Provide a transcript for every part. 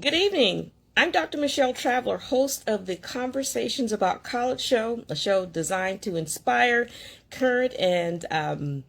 Good evening. I'm Dr. Michelle Traveler, host of the Conversations About College show, a show designed to inspire current and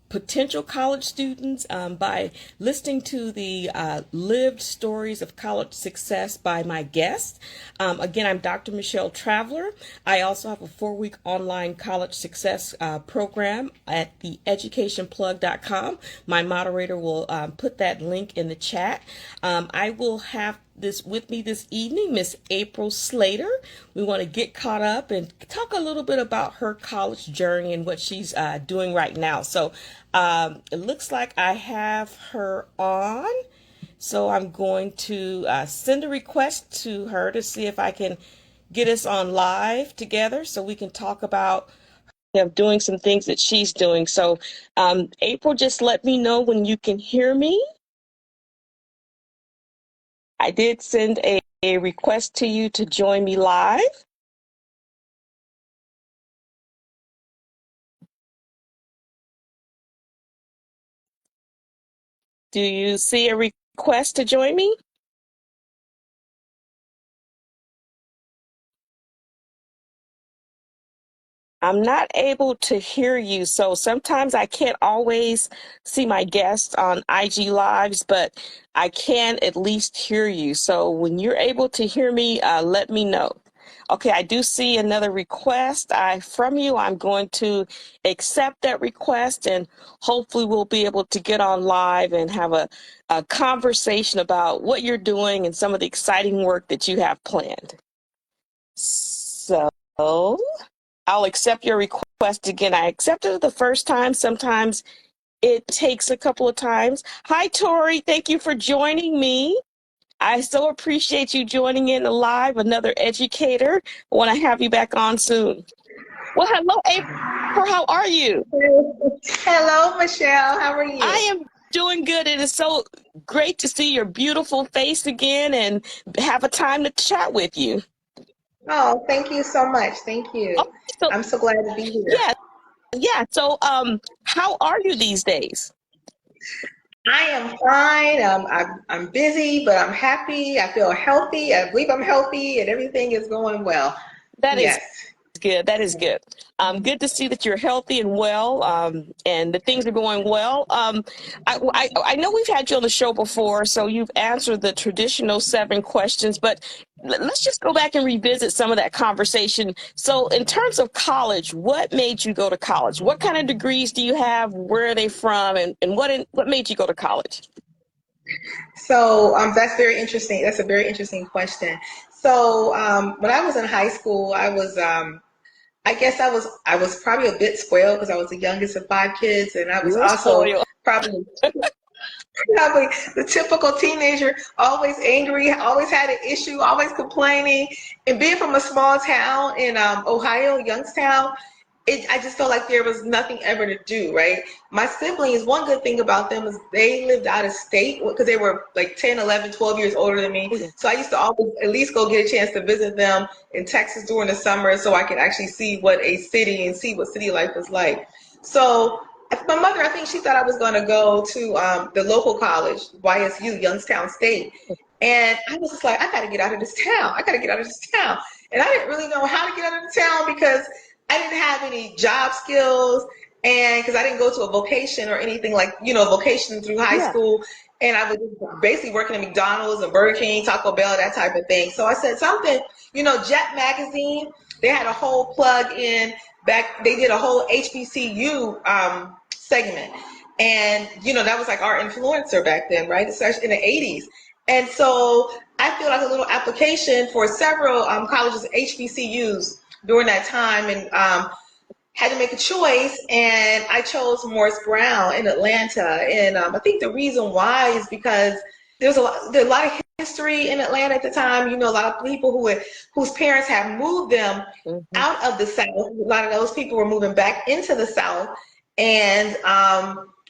potential college students by listening to the lived stories of college success by my guests. Again, I'm Dr. Michelle Traveler. I also have a 4-week online college success program at theeducationplug.com. My moderator will put that link in the chat. I will have this with me this evening, Miss April Slater. We want to get caught up and talk a little bit about her college journey and what she's doing right now. So it looks like I have her on. So I'm going to send a request to her to see if I can get us on live together so we can talk about doing some things that she's doing. So April, just let me know when you can hear me. I did send a request to you to join me live. Do you see a request to join me? I'm not able to hear you, so sometimes I can't always see my guests on IG Lives, but I can at least hear you. So when you're able to hear me, let me know. Okay, I do see another request from you. I'm going to accept that request, and hopefully we'll be able to get on live and have a conversation about what you're doing and some of the exciting work that you have planned. So I'll accept your request again. I accepted it the first time. Sometimes it takes a couple of times. Hi, Tori. Thank you for joining me. I so appreciate you joining in live, another educator. I want to have you back on soon. Well, hello, April. How are you? Hello, Michelle. How are you? I am doing good. It is so great to see your beautiful face again and have a time to chat with you. Oh, thank you so much. Thank you. Okay, so I'm so glad to be here. yeah. So, how are you these days? I am fine. I'm busy, but I'm happy. I feel healthy. I believe I'm healthy, and everything is going well. That is Yes. good. That is good. Good to see that you're healthy and well, and that things are going well. I know we've had you on the show before, so you've answered the traditional 7 questions, but let's just go back and revisit some of that conversation. So in terms of college, what made you go to college? What kind of degrees do you have? Where are they from? And what made you go to college? So that's very interesting. That's a very interesting question. So when I was in high school, I guess I was probably a bit spoiled because I was the youngest of 5 kids, and I was You're also spoiled. probably the typical teenager, always angry, always had an issue, always complaining. And being from a small town in Ohio, Youngstown, I just felt like there was nothing ever to do, right? My siblings, one good thing about them is they lived out of state because they were like 10, 11, 12 years older than me. So I used to always at least go get a chance to visit them in Texas during the summer so I could actually see what a city and see what city life was like. So my mother, I think she thought I was going to go to the local college, YSU, Youngstown State. And I was just like, I got to get out of this town. I got to get out of this town. And I didn't really know how to get out of the town because I didn't have any job skills and because I didn't go to a vocation or anything like, vocation through high Yeah. school. And I was basically working at McDonald's and Burger King, Taco Bell, that type of thing. So I said something, Jet Magazine, they had a whole plug in back, they did a whole HBCU segment. And, that was like our influencer back then, right? Especially in the 80s. And so I filled out a little application for several colleges, HBCUs during that time, and had to make a choice. And I chose Morris Brown in Atlanta. And I think the reason why is because there's a lot of history in Atlanta at the time. A lot of people whose parents have moved them out of the South. A lot of those people were moving back into the South. And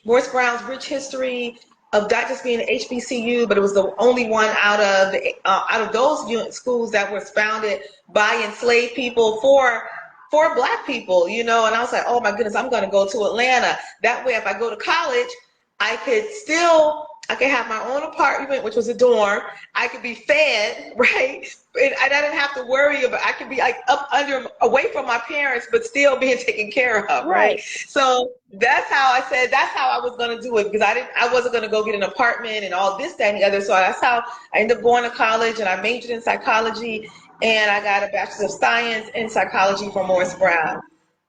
Morris Brown's rich history of not just being an HBCU, but it was the only one out of those schools that was founded by enslaved people for Black people, And I was like, oh my goodness, I'm going to go to Atlanta. That way, if I go to college, I could still I could have my own apartment, which was a dorm. I could be fed, right? And I didn't have to worry about, I could be like away from my parents, but still being taken care of, right? Right. So that's how I said, that's how I was going to do it, because I wasn't going to go get an apartment and all this, that, and the other. So that's how I ended up going to college, and I majored in psychology, and I got a bachelor's of science in psychology from Morris Brown.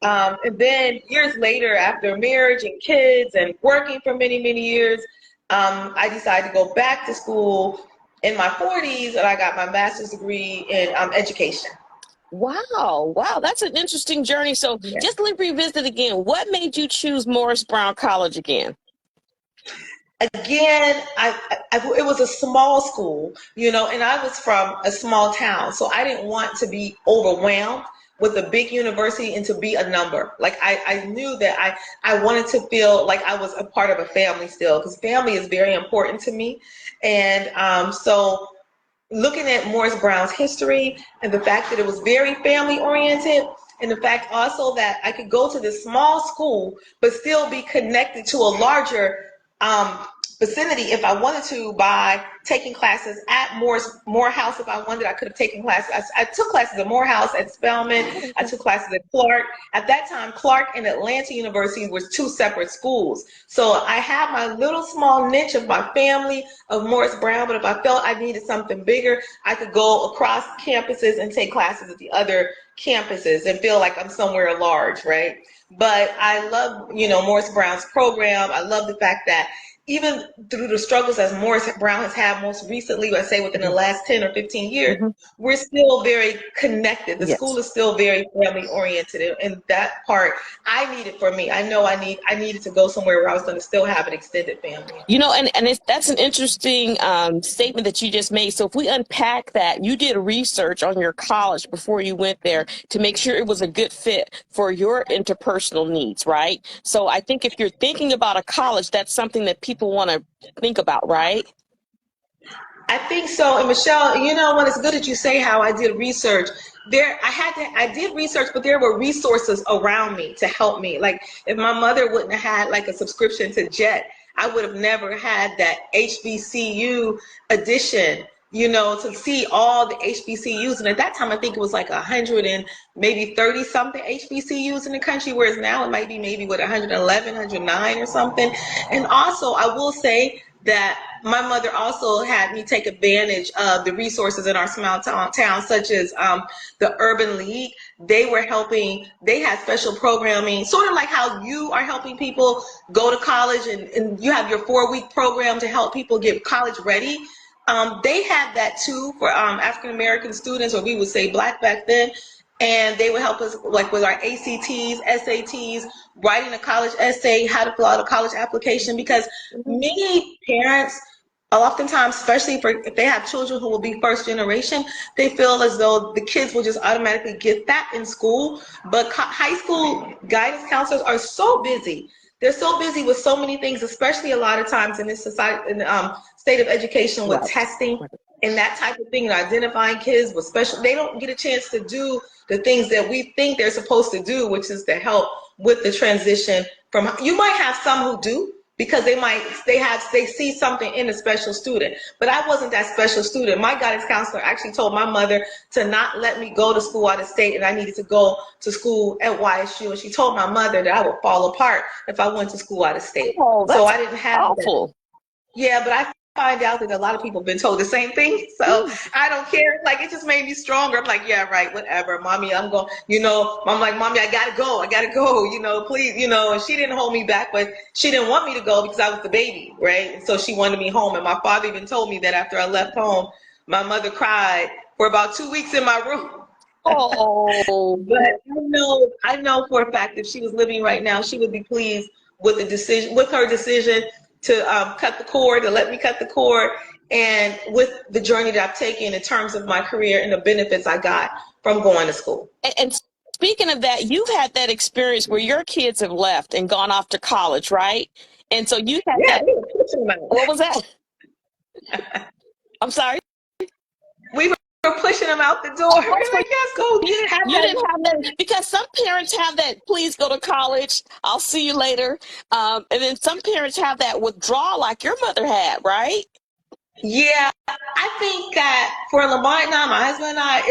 And then years later, after marriage and kids and working for many, many years, I decided to go back to school in my 40s, and I got my master's degree in education. Wow. Wow. That's an interesting journey. So Yeah. just let me revisit again. What made you choose Morris Brown College again? Again, it was a small school, and I was from a small town, so I didn't want to be overwhelmed with a big university and to be a number. Like I knew that I wanted to feel like I was a part of a family still, because family is very important to me. And so looking at Morris Brown's history and the fact that it was very family oriented, and the fact also that I could go to this small school but still be connected to a larger um, vicinity if I wanted to, by taking classes at Morehouse. If I wanted, I could have taken classes. I took classes at Morehouse, at Spelman. I took classes at Clark. At that time, Clark and Atlanta University was two separate schools. So I had my little small niche of my family of Morris Brown, but if I felt I needed something bigger, I could go across campuses and take classes at the other campuses and feel like I'm somewhere large, right? But I love, Morris Brown's program. I love the fact that even through the struggles as Morris Brown has had most recently, I say within the last 10 or 15 years, we're still very connected. The school is still very family oriented, and that part I needed for me. I know I needed to go somewhere where I was going to still have an extended family. That's an interesting statement that you just made. So if we unpack that, you did research on your college before you went there to make sure it was a good fit for your interpersonal needs, right? So I think if you're thinking about a college, that's something that people want to think about, right? I think so. And Michelle, when it's good that you say how I did research. I did research, but there were resources around me to help me. Like if my mother wouldn't have had like a subscription to Jet, I would have never had that HBCU edition, to see all the HBCUs. And at that time, I think it was like 100 and maybe 30 something HBCUs in the country, whereas now it might be maybe 111, 109 or something. And also, I will say that my mother also had me take advantage of the resources in our small town, such as the Urban League. They had special programming, sort of like how you are helping people go to college, and you have your 4-week program to help people get college ready. They had that too for African American students, or we would say Black back then. And they would help us like with our ACTs, SATs, writing a college essay, how to fill out a college application, because many parents, oftentimes, especially if they have children who will be first generation, they feel as though the kids will just automatically get that in school. But high school guidance counselors are so busy. They're so busy with so many things, especially a lot of times in this society, in the state of education, with testing and that type of thing, and identifying kids with special. They don't get a chance to do the things that we think they're supposed to do, which is to help with the transition from. You might have some who do, because they see something in a special student, but I wasn't that special student. My guidance counselor actually told my mother to not let me go to school out of state, and I needed to go to school at YSU, and she told my mother that I would fall apart if I went to school out of state. So I didn't have awful. that. Yeah, but I find out that a lot of people have been told the same thing, so I don't care. Like, it just made me stronger. I'm like, yeah, right, whatever, mommy, I'm going. I'm like, mommy, I gotta go, please, and she didn't hold me back, but she didn't want me to go because I was the baby, right? And so she wanted me home, and my father even told me that after I left home, my mother cried for about 2 weeks in my room. Oh. But I know for a fact if she was living right now, she would be pleased with her decision to cut the cord, to let me cut the cord, and with the journey that I've taken in terms of my career and the benefits I got from going to school. And speaking of that, you've had that experience where your kids have left and gone off to college, right? And so you had that. What was that? I'm sorry? We were were pushing them out the door. We're like, yes, go have You that. didn't have that because some parents have that. Please go to college. I'll see you later. And then some parents have that withdrawal, like your mother had, right? Yeah, I think that for Lamar and I, my husband and I,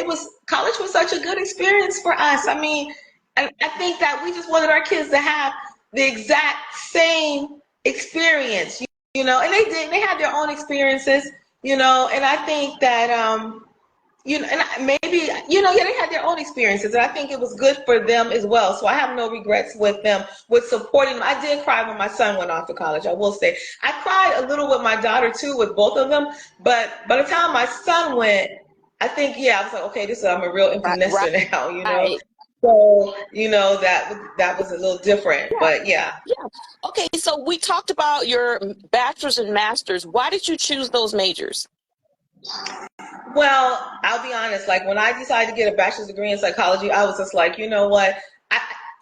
college was such a good experience for us. I mean, I think that we just wanted our kids to have the exact same experience, and they did. They had their own experiences, and I think that and maybe, yeah, they had their own experiences, and I think it was good for them as well. So I have no regrets with them, with supporting them. I did cry when my son went off to college, I will say. I cried a little with my daughter too, with both of them, but by the time my son went, I think, yeah, I was like, okay, I'm a real empty nester now. Right. So, that was a little different, Yeah. but yeah. Yeah. Okay. So we talked about your bachelor's and master's. Why did you choose those majors? Well, I'll be honest. Like when I decided to get a bachelor's degree in psychology, I was just like, you know what?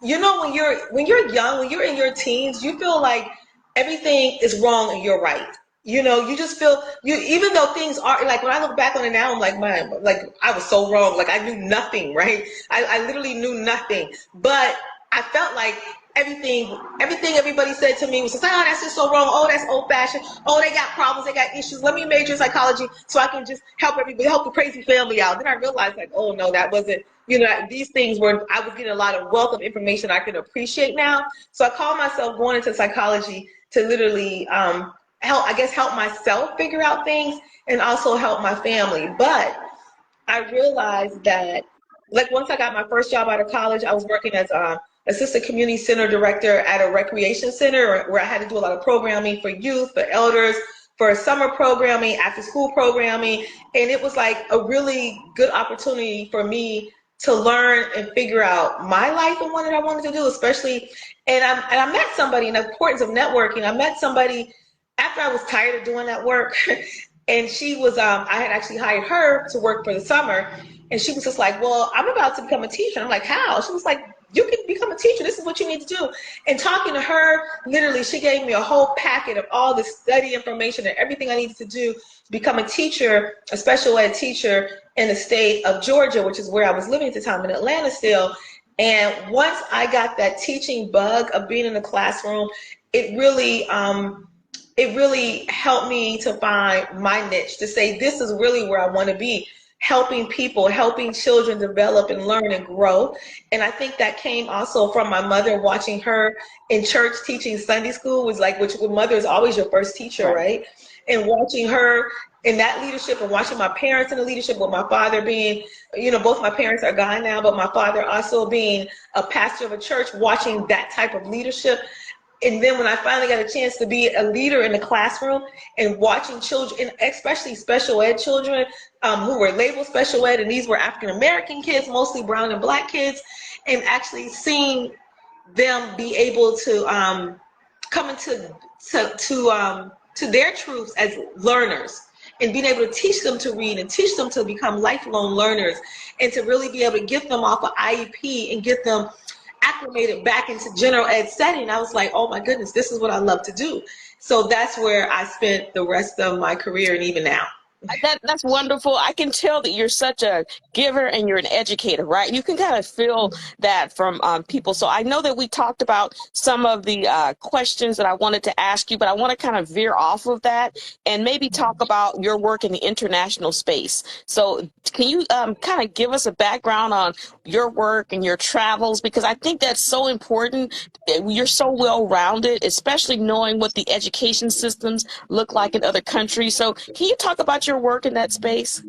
When you're young, when you're in your teens, you feel like everything is wrong and you're right. You just feel even though things are like when I look back on it now, I'm like, man, like I was so wrong. Like I knew nothing, right? I literally knew nothing. But I felt like everything everybody said to me was just, oh, that's just so wrong. Oh, that's old fashioned. Oh, they got problems, they got issues. Let me major in psychology so I can just help everybody, help the crazy family out. Then I realized like, oh no, that wasn't, these things I was getting a lot of wealth of information I can appreciate now. So I call myself going into psychology to literally help myself figure out things and also help my family. But I realized that, like, once I got my first job out of college, I was working as assistant community center director at a recreation center where I had to do a lot of programming for youth, for elders, for summer programming, after school programming. And it was like a really good opportunity for me to learn and figure out my life and what I wanted to do, especially. And I met somebody, in the importance of networking. I met somebody after I was tired of doing that work. And she was, I had actually hired her to work for the summer. And she was just like, well, I'm about to become a teacher. And I'm like, how? She was like, you can become a teacher. This is what you need to do. And talking to her, literally, she gave me a whole packet of all the study information and everything I needed to do to become a teacher, a special ed teacher in the state of Georgia, which is where I was living at the time, in Atlanta still. And once I got that teaching bug of being in the classroom, it really helped me to find my niche, to say this is really where I want to be, helping people, helping children develop and learn and grow. And I think that came also from my mother, watching her in church teaching Sunday school, was like, which mother is always your first teacher, right? And watching her in that leadership, and watching my parents in the leadership, with my father being, both my parents are gone now, but my father also being a pastor of a church, watching that type of leadership. And then when I finally got a chance to be a leader in the classroom and watching children, and especially special ed children who were labeled special ed, and these were African American kids, mostly brown and black kids, and actually seeing them be able to come into to their truths as learners, and being able to teach them to read and teach them to become lifelong learners, and to really be able to get them off of IEP and get them acclimated back into general ed setting. I was like, oh my goodness, this is what I love to do. So that's where I spent the rest of my career, and even now. That's wonderful. I can tell that you're such a giver and you're an educator, right? You can kind of feel that from people. So I know that we talked about some of the questions that I wanted to ask you, but I want to kind of veer off of that and maybe talk about your work in the international space. So can you kind of give us a background on your work and your travels? Because I think that's so important. You're so well-rounded, especially knowing what the education systems look like in other countries. So can you talk about your work in that space?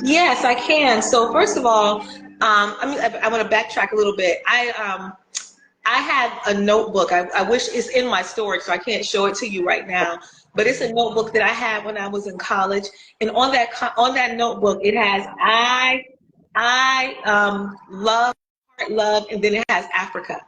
Yes, I can. So first of all, I want to backtrack a little bit. I have a notebook. I wish it's in my storage, so I can't show it to you right now. But it's a notebook that I had when I was in college, and on that notebook, it has love, and then it has Africa.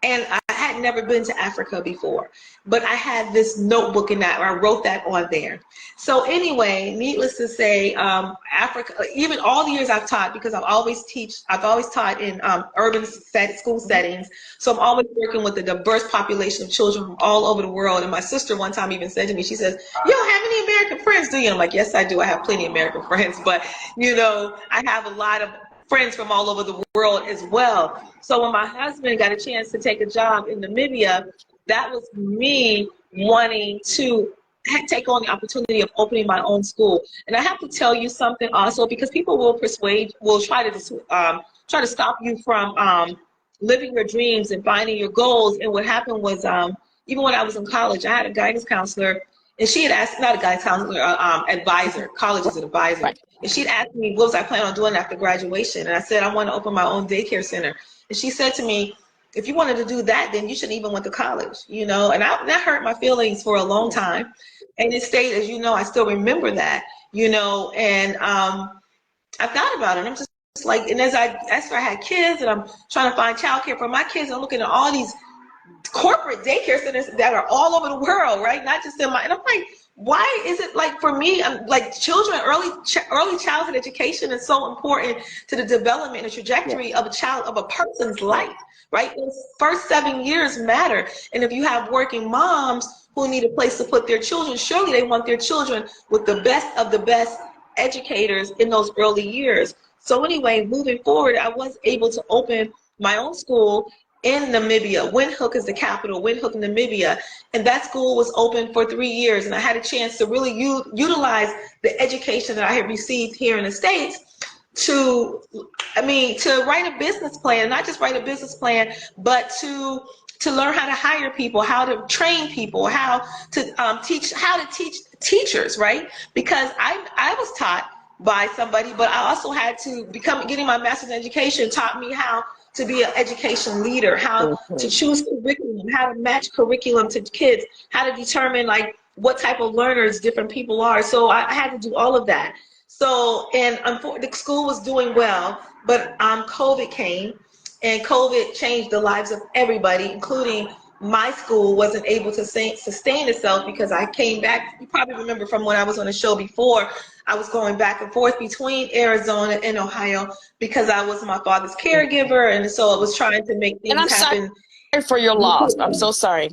And I had never been to Africa before, but I had this notebook and that I wrote that on there. So anyway, needless to say, Africa, even all the years I've taught, because I've always taught in urban school settings. So I'm always working with a diverse population of children from all over the world. And my sister one time even said to me, she says, "You don't have any American friends, do you?" And I'm like, "Yes, I do. I have plenty of American friends, but you know, I have a lot of friends from all over the world as well." So when my husband got a chance to take a job in Namibia, that was me wanting to take on the opportunity of opening my own school. And I have to tell you something also, because people will try to stop you from living your dreams and finding your goals. And what happened was, even when I was in college, I had a guidance counselor, and she had asked, not a guidance counselor, advisor, college is an advisor. Right. And she'd asked me, what was I planning on doing after graduation? And I said, I want to open my own daycare center. And she said to me, if you wanted to do that, then you shouldn't even went to college, you know? And that hurt my feelings for a long time. And it stayed, as you know, I still remember that, you know, and I thought about it. And I'm just like, and as I had kids and I'm trying to find childcare for my kids, I'm looking at all these corporate daycare centers that are all over the world, right? Not just in my, and I'm like, why is it like, for me, I'm like, children, early childhood education is so important to the development and trajectory of a person's life, right? Those first 7 years matter. And if you have working moms who need a place to put their children, surely they want their children with the best of the best educators in those early years. So anyway, moving forward, I was able to open my own school in Namibia. Windhoek is the capital, Windhoek, Namibia. And that school was open for 3 years. And I had a chance to really utilize the education that I had received here in the States to write a business plan, not just write a business plan, but to learn how to hire people, how to train people, how to teach teachers, right? Because I was taught by somebody, but I also had to getting my master's in education taught me how to be an education leader, how to choose curriculum, how to match curriculum to kids, how to determine like what type of learners different people are. So I had to do all of that. So, and the school was doing well, but COVID came, and COVID changed the lives of everybody, including my school wasn't able to sustain itself because I came back. You probably remember from when I was on the show before, I was going back and forth between Arizona and Ohio because I was my father's caregiver, and so I was trying to make things happen. Sorry for your loss. I'm so sorry.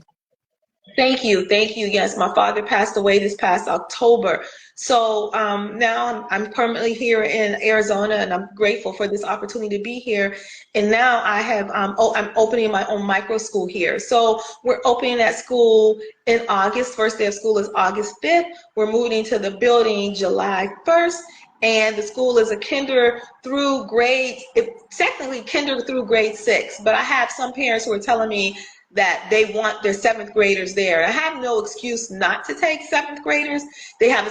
Thank you. Yes, my father passed away this past October. So now I'm permanently here in Arizona, and I'm grateful for this opportunity to be here. And now I have, I'm opening my own micro school here. So we're opening that school in August. First day of school is August 5th. We're moving into the building July 1st. And the school is a kinder through grade 6. But I have some parents who are telling me that they want their 7th graders there. I have no excuse not to take 7th graders. They have a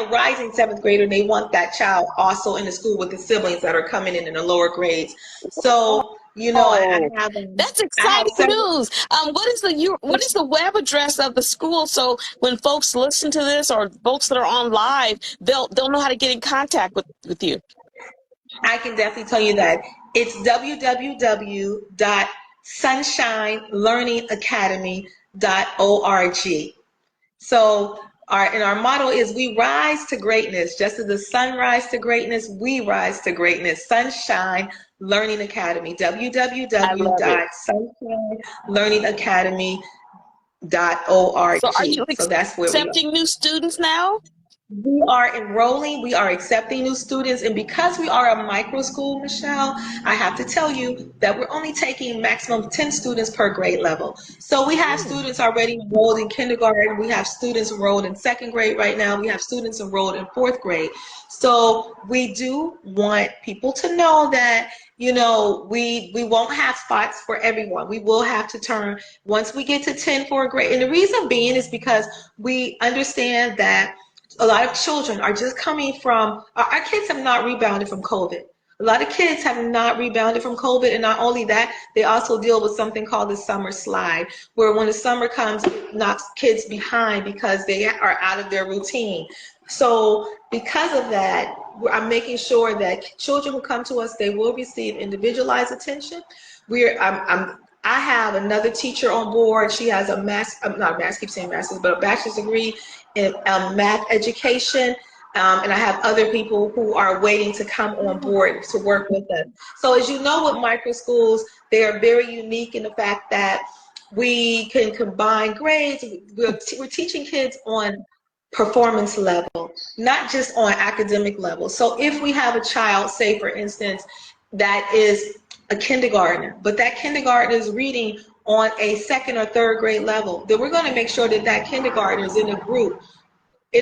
rising 7th grader, and they want that child also in the school with the siblings that are coming in the lower grades. So, you know, that's exciting news. What is the web address of the school, so when folks listen to this or folks that are on live, they'll know how to get in contact with you? I can definitely tell you that. It's www.sunshinelearningacademy.org. So our motto is, we rise to greatness. Just as the sun rises to greatness, we rise to greatness. Sunshine Learning Academy, www.sunshinelearningacademy.org. So are you that's where accepting new students now? We are enrolling, we are accepting new students, and because we are a micro school, Michelle, I have to tell you that we're only taking maximum 10 students per grade level. So we have students already enrolled in kindergarten, we have students enrolled in 2nd grade right now, we have students enrolled in 4th grade. So we do want people to know that, you know, we won't have spots for everyone. We will have to turn, once we get to 10 for a grade, and the reason being is because we understand that a lot of children are just coming from, our kids have not rebounded from COVID. A lot of kids have not rebounded from COVID, and not only that, they also deal with something called the summer slide, where when the summer comes, it knocks kids behind because they are out of their routine. So because of that, I'm making sure that children who come to us, they will receive individualized attention. I'm I have another teacher on board. She has a not a mass, keep saying master's, but a bachelor's degree in math education. And I have other people who are waiting to come on board to work with us. So as you know, with micro schools, they are very unique in the fact that we can combine grades. We're teaching kids on performance level, not just on academic level. So if we have a child, say for instance, that is a kindergartner, but that kindergartner is reading on a second or third grade level, then we're going to make sure that that kindergartner is in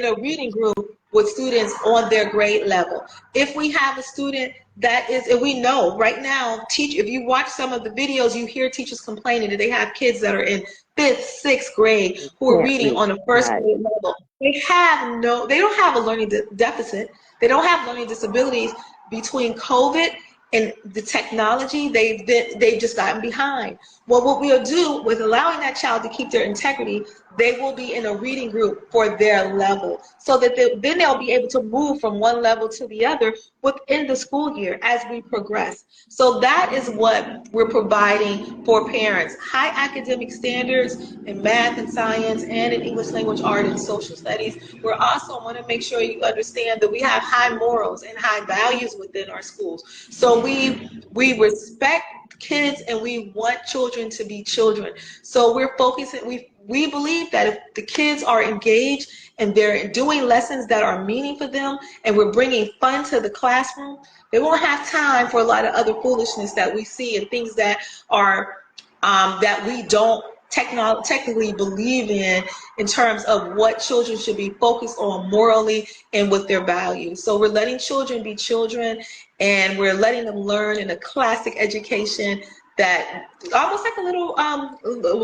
a reading group with students on their grade level. If we have a student that is, and we know right now, if you watch some of the videos, you hear teachers complaining that they have kids that are in fifth, sixth grade who are reading on a first grade level. They don't have a learning deficit. They don't have learning disabilities. Between COVID and the technology, they've just gotten behind. Well, what we'll do with allowing that child to keep their integrity, they will be in a reading group for their level, so that then they'll be able to move from one level to the other within the school year as we progress. So that is what we're providing for parents: high academic standards in math and science and in English language, art, and social studies. We also want to make sure you understand that we have high morals and high values within our schools. So we respect kids and we want children to be children. So we're focusing, we believe that if the kids are engaged and they're doing lessons that are meaning for them, and we're bringing fun to the classroom, they won't have time for a lot of other foolishness that we see and things that are that we don't technically believe in terms of what children should be focused on morally and with their values. So we're letting children be children, and we're letting them learn in a classic education that almost like a little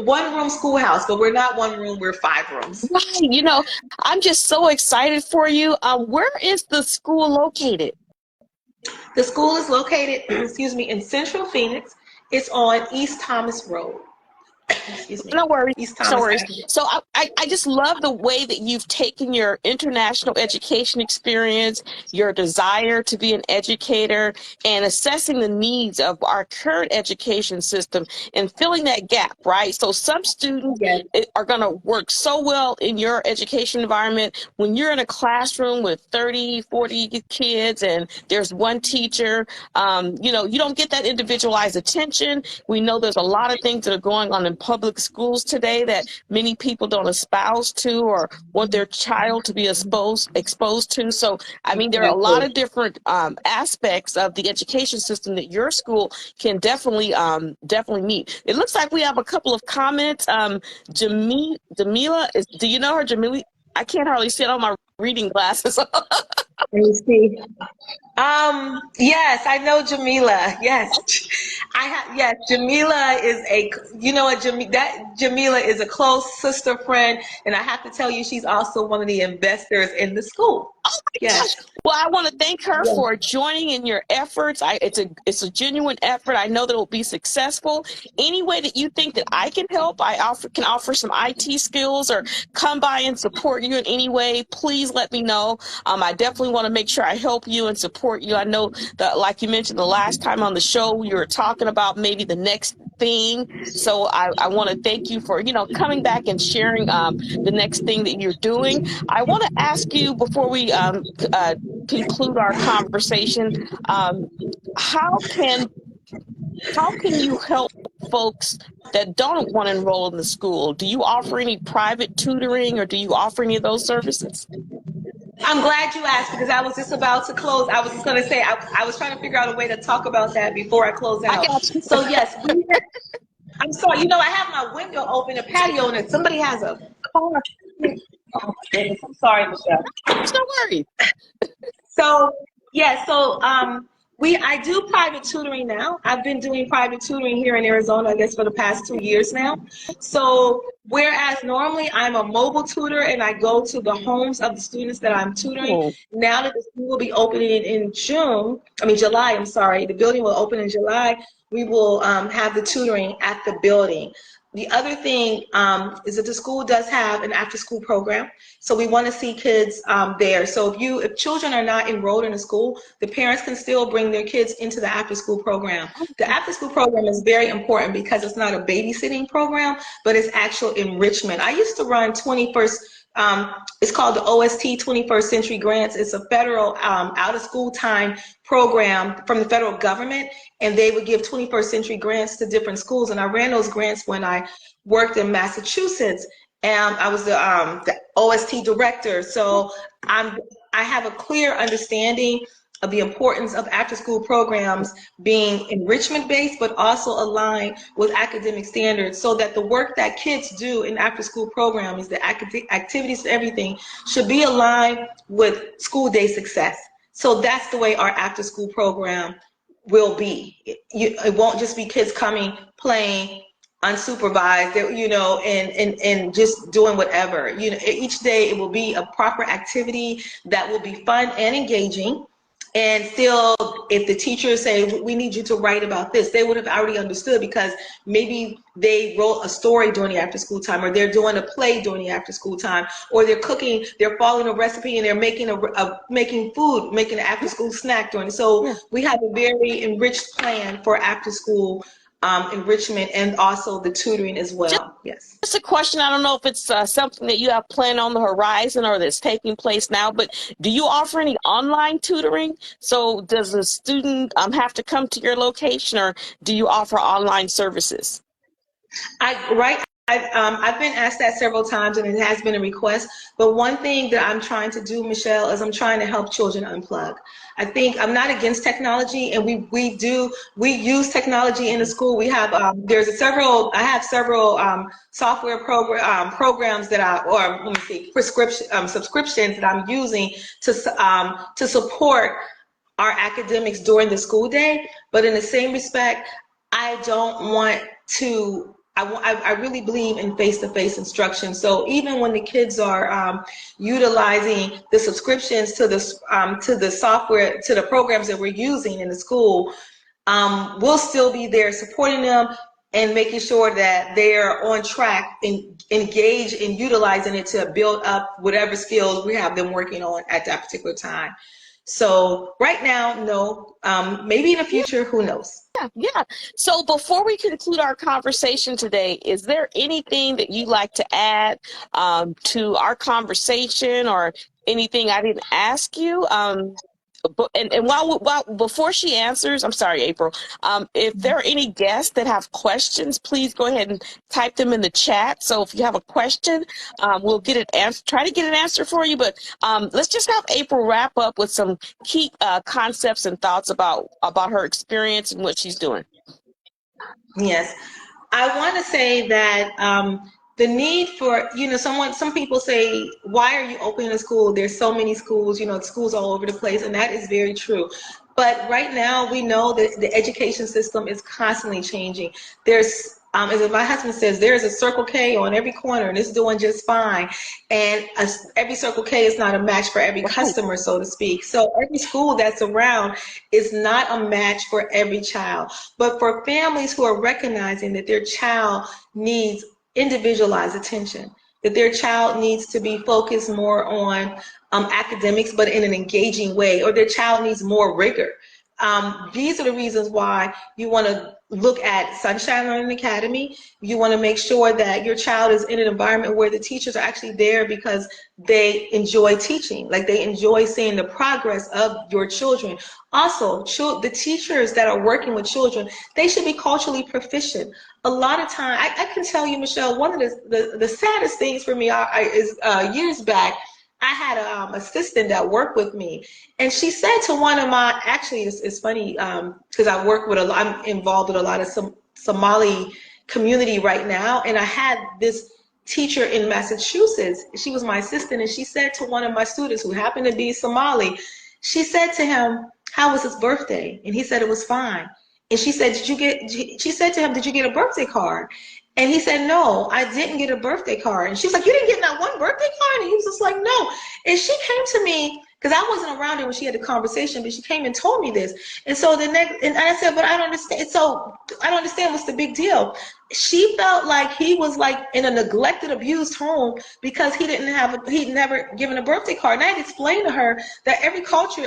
one-room schoolhouse, but we're not one room, we're 5 rooms. Right. You know, I'm just so excited for you. Where is the school located? The school is located, excuse me, in Central Phoenix. It's on East Thomas Road. Excuse me. No worries. East No Thomas worries. Avenue. So I just love the way that you've taken your international education experience, your desire to be an educator, and assessing the needs of our current education system and filling that gap, right? So some students Yes. are going to work so well in your education environment. When you're in a classroom with 30, 40 kids and there's one teacher, you know, you don't get that individualized attention. We know there's a lot of things that are going on in public schools today that many people don't espouse to or want their child to be exposed to. So, I mean, there are a lot of different aspects of the education system that your school can definitely meet. It looks like we have a couple of comments. Jamila, do you know her, Jamila? I can't hardly see it on my reading glasses. Let me see. Yes, I know Jamila. Yes, yes, Jamila is you know what, Jamila is a close sister friend, and I have to tell you, she's also one of the investors in the school. Oh my gosh. Well, I want to thank her for joining in your efforts. It's a genuine effort. I know that it will be successful. Any way that you think that I can help, can offer some IT skills or come by and support you in any way, please let me know. I definitely want to make sure I help you and support you. I know that, like you mentioned the last time on the show, you were talking about maybe the next thing. So I want to thank you for, you know, coming back and sharing the next thing that you're doing. I want to ask you before we conclude our conversation, how can you help folks that don't want to enroll in the school? Do you offer any private tutoring, or do you offer any of those services? I'm glad you asked, because I was just about to close. I was just going to say, I was trying to figure out a way to talk about that before I close out. I got you. So yes, I'm sorry, you know, I have my window open, a patio, and somebody has a car. Oh my goodness, I'm sorry, Michelle. No worries. So yeah, so I do private tutoring now. I've been doing private tutoring here in Arizona, I guess, for the past 2 years now. So whereas normally I'm a mobile tutor and I go to the homes of the students that I'm tutoring, now that the school will be opening in July, I'm sorry, the building will open in July, we will have the tutoring at the building. The other thing is that the school does have an after-school program, so we want to see kids there. So if children are not enrolled in a school, the parents can still bring their kids into the after-school program. The after-school program is very important because it's not a babysitting program, but it's actual enrichment. I used to run 21st. It's called the OST 21st Century Grants. It's a federal out-of-school time program from the federal government, and they would give 21st century grants to different schools. And I ran those grants when I worked in Massachusetts, and I was the OST director. So I have a clear understanding of the importance of after-school programs being enrichment-based, but also aligned with academic standards, so that the work that kids do in after-school programs, the activities, everything, should be aligned with school day success. So that's the way our after-school program will be. It won't just be kids coming, playing, unsupervised, and just doing whatever. Each day it will be a proper activity that will be fun and engaging. And still, if the teachers say, we need you to write about this, they would have already understood, because maybe they wrote a story during the after school time, or they're doing a play during the after school time, or they're cooking, they're following a recipe, and they're making making food, making an after school snack during. So we have a very enriched plan for after school enrichment, and also the tutoring as well. Yes. Just a question. I don't know if it's something that you have planned on the horizon or that's taking place now, but do you offer any online tutoring? So does a student have to come to your location, or do you offer online services? I've been asked that several times, and it has been a request. But one thing that I'm trying to do, Michelle, is I'm trying to help children unplug. I think I'm not against technology, and we use technology in the school. We have I have several software programs subscriptions that I'm using to support our academics during the school day. But in the same respect, I don't want to. I really believe in face-to-face instruction. So even when the kids are utilizing the subscriptions to the software, to the programs that we're using in the school, we'll still be there supporting them and making sure that they're on track and engaged in utilizing it to build up whatever skills we have them working on at that particular time. So right now, no. Maybe in the future, who knows? Yeah. So before we conclude our conversation today, is there anything that you'd like to add to our conversation, or anything I didn't ask you? And before she answers, I'm sorry, April, if there are any guests that have questions, please go ahead and type them in the chat. So if you have a question, we'll get it try to get an answer for you. But let's just have April wrap up with some key concepts and thoughts about her experience and what she's doing. Yes, I want to say that the need for, some people say, why are you opening a school? There's so many schools, schools all over the place, and that is very true. But right now, we know that the education system is constantly changing. There's, as my husband says, there's a Circle K on every corner, and it's doing just fine. And every Circle K is not a match for every customer, so to speak. So every school that's around is not a match for every child. But for families who are recognizing that their child needs individualized attention, that their child needs to be focused more on academics, but in an engaging way, or their child needs more rigor. These are the reasons why you want to look at Sunshine Learning Academy. You want to make sure that your child is in an environment where the teachers are actually there because they enjoy teaching, like they enjoy seeing the progress of your children. Also, the teachers that are working with children, they should be culturally proficient. A lot of time, I can tell you, Michelle, one of the saddest things for me is years back, I had an assistant that worked with me, and she said to one of my, actually it's funny because I'm involved with a lot of Somali community right now, and I had this teacher in Massachusetts. She was my assistant, and she said to one of my students who happened to be Somali, she said to him, how was his birthday? And he said it was fine. And she said, she said to him, did you get a birthday card? And he said, no, I didn't get a birthday card. And she's like, you didn't get not one birthday card? And he was just like, no. And she came to me, because I wasn't around her when she had the conversation, but she came and told me this. And so and I said, but I don't understand. So I don't understand, what's the big deal? she felt like he was like in a neglected, abused home because he'd never given a birthday card. And I had explained to her that every culture,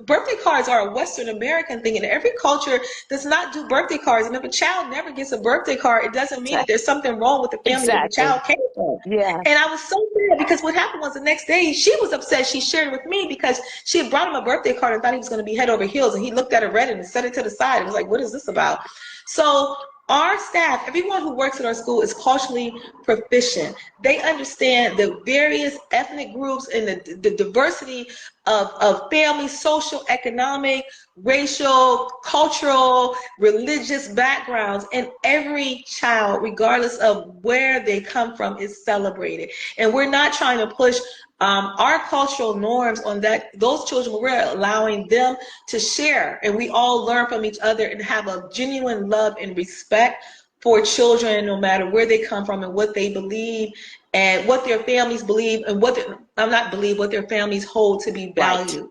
birthday cards are a Western American thing, and every culture does not do birthday cards. And if a child never gets a birthday card, it doesn't mean that there's something wrong with the family that the Exactly. child came from. Yeah. And I was so sad because what happened was the next day she was upset. She shared it with me because she had brought him a birthday card and thought he was going to be head over heels, and he looked at it, read it, and set it to the side. And was like, "What is this about?" So our staff, everyone who works at our school, is culturally proficient. They understand the various ethnic groups and the diversity of family, social, economic, racial, cultural, religious backgrounds. And every child, regardless of where they come from, is celebrated. And we're not trying to push our cultural norms on those children. We're allowing them to share, and we all learn from each other and have a genuine love and respect for children, no matter where they come from and what they believe and what their families believe and what their families hold to be valued. Right.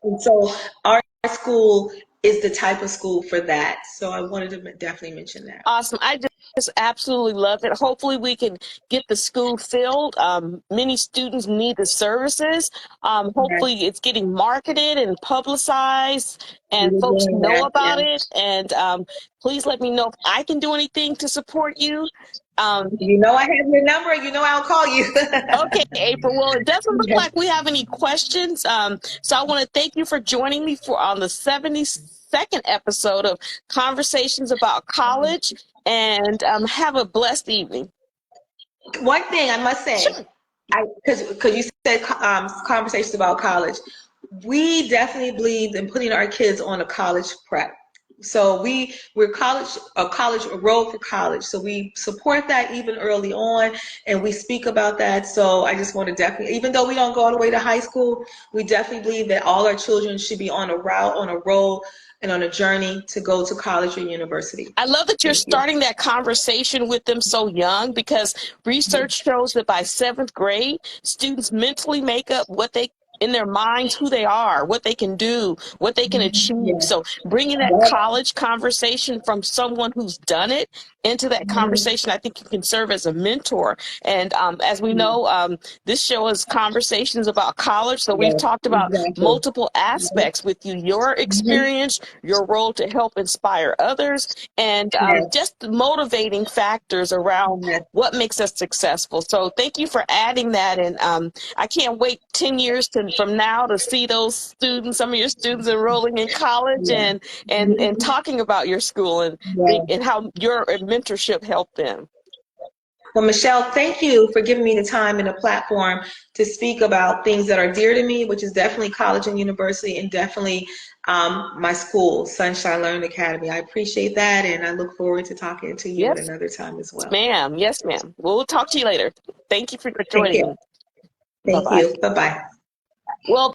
And so our school is the type of school for that. So I wanted to definitely mention that. Awesome. I just absolutely love it. Hopefully we can get the school filled. Many students need the services. Hopefully it's getting marketed and publicized and folks know about it. And please let me know if I can do anything to support you. You know I have your number. You know I'll call you. Okay, April. Well, it doesn't look like we have any questions. So I want to thank you for joining me on the 72nd episode of Conversations About College, and have a blessed evening. One thing I must say, sure. Because you said Conversations About College, we definitely believe in putting our kids on a college prep. So we're a road for college. So we support that even early on, and we speak about that. So I just want to definitely, even though we don't go all the way to high school, we definitely believe that all our children should be on a route, on a road, and on a journey to go to college or university. I love that you're starting that conversation with them so young, because research shows that by 7th grade, students mentally make up what they in their minds, who they are, what they can do, what they can achieve. Yeah. So bringing that college conversation from someone who's done it into that conversation, I think you can serve as a mentor. And as we know, this show is Conversations About College. So we've talked about multiple aspects with you, your experience, your role to help inspire others, and just motivating factors around what makes us successful. So thank you for adding that. And I can't wait 10 years from now to see those students, some of your students enrolling in college and talking about your school and how your mentorship helped them. Well, Michelle, thank you for giving me the time and the platform to speak about things that are dear to me, which is definitely college and university, and definitely my school, Sunshine Learning Academy. I appreciate that, and I look forward to talking to you at another time as well. Yes, ma'am. Yes, ma'am. We'll talk to you later. Thank you for joining me. Thank you. Bye-bye. Well,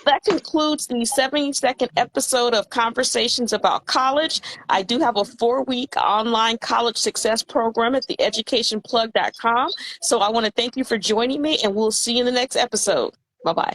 that concludes the 72nd episode of Conversations About College. I do have a 4-week online college success program at theeducationplug.com. So I want to thank you for joining me, and we'll see you in the next episode. Bye-bye.